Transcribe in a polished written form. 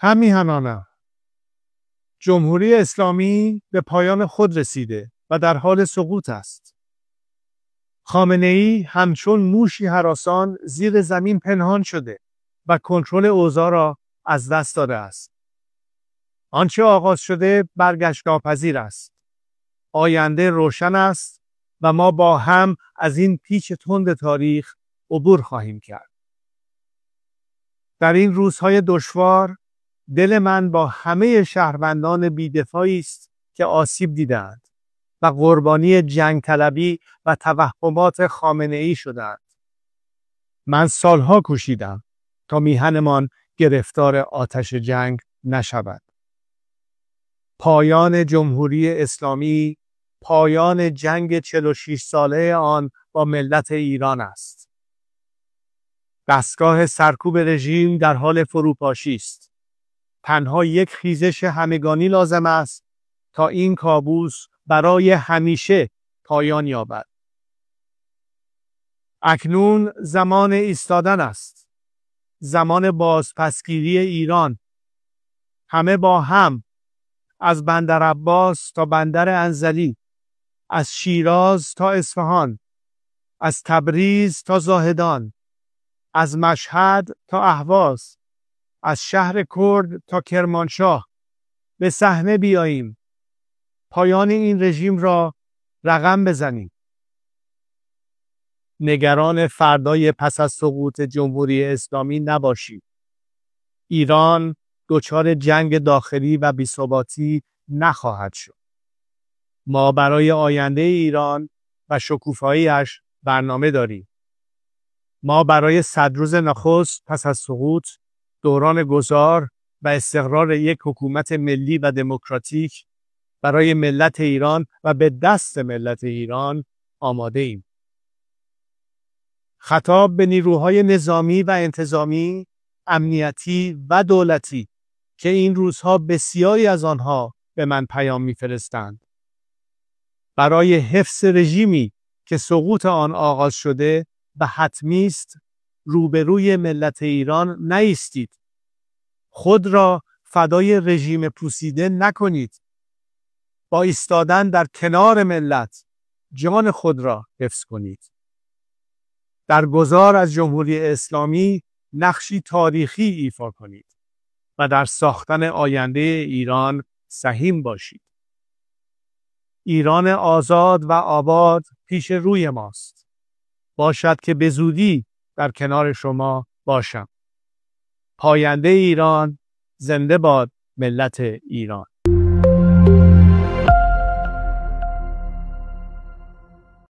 همیهنانم، جمهوری اسلامی به پایان خود رسیده و در حال سقوط است. خامنه‌ای همچون موشی هراسان زیر زمین پنهان شده و کنترل اوضاع را از دست داده است. آنچه آغاز شده برگشت ناپذیر است. آینده روشن است و ما با هم از این پیچ تند تاریخ عبور خواهیم کرد. در این روزهای دشوار دل من با همه شهروندان بی‌دفاعی است که آسیب دیدند و قربانی جنگ طلبی و توهمات خامنه‌ای شدند. من سالها کوشیدم تا میهنمان گرفتار آتش جنگ نشود. پایان جمهوری اسلامی پایان جنگ 46 ساله آن با ملت ایران است. دستگاه سرکوب رژیم در حال فروپاشی است. تنها یک خیزش همگانی لازم است تا این کابوس برای همیشه پایان یابد. اکنون زمان ایستادن است. زمان بازپسگیری ایران. همه با هم، از بندر عباس تا بندر انزلی، از شیراز تا اصفهان، از تبریز تا زاهدان، از مشهد تا اهواز، از شهر کرد تا کرمانشاه به صحنه بیاییم. پایان این رژیم را رقم بزنیم. نگران فردای پس از سقوط جمهوری اسلامی نباشید. ایران دچار جنگ داخلی و بی‌ثباتی نخواهد شد. ما برای آینده ایران و شکوفایی‌اش برنامه داریم. ما برای 100 روز نخست پس از سقوط، دوران گذار و استقرار یک حکومت ملی و دموکراتیک برای ملت ایران و به دست ملت ایران آماده ایم. خطاب به نیروهای نظامی و انتظامی، امنیتی و دولتی که این روزها بسیاری از آنها به من پیام می‌فرستند. برای حفظ رژیمی که سقوط آن آغاز شده و حتمی است، روبروی ملت ایران نایستید. خود را فدای رژیم پوسیده نکنید. با ایستادن در کنار ملت، جان خود را حفظ کنید. در گذار از جمهوری اسلامی نقشی تاریخی ایفا کنید و در ساختن آینده ایران سهیم باشید. ایران آزاد و آباد پیش روی ماست. باشد که به زودی در کنار شما باشم. پاینده ایران، زنده باد ملت ایران.